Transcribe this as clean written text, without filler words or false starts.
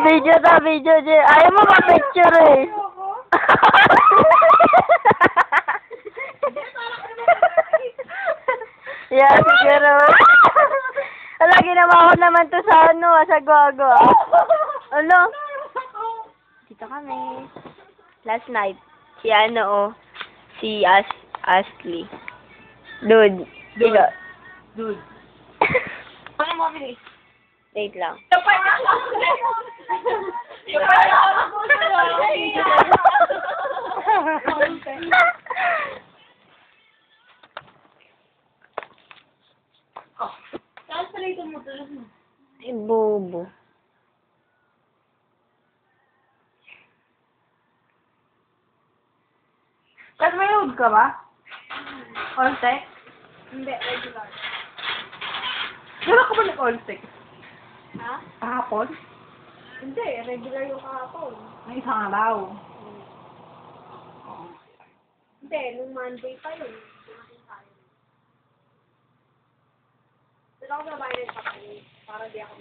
Video to, video, Jay. Ayaw mo ma-picture eh. Yeah, siguro. Wala, ginawa ko naman to sa ano, sa gago. Ano? Dito kami. Last night. Si ano, oh. Si Ashley. Dude. Dude. Dude. Ano mo bilis? Wait lang. Saan pala ito mo tulog mo? Ay, bobo. Kasi may load ka ba? All-tech? Hindi, regular. Wala ka ba nag-all-tech? Ha? Kahapon? Hindi, regular yung kahapon. May isang araw. Hindi, nung Monday pa yun. Dumating tayo. Doon ako nabayad pa kayo. Para di ako